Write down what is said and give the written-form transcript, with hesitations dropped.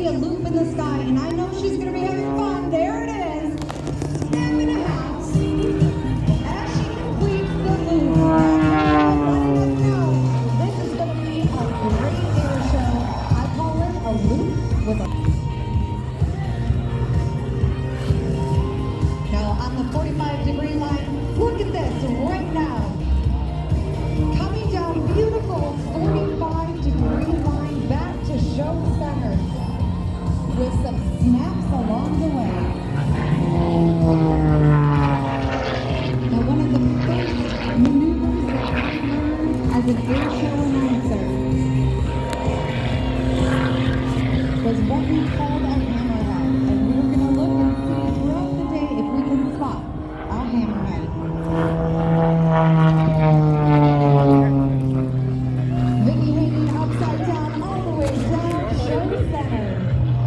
a loop in the sky, and I know she's going to be having fun. There it is. Step and a half. As she completes the loop, letting us know this is going to be a great air show. I call it a loop with a... Now on the 45-degree line, look at this right now. Coming down beautiful 45-degree line back to show center with some snaps along the way. Now one of the first maneuvers that I learned as an air show announcer was what we called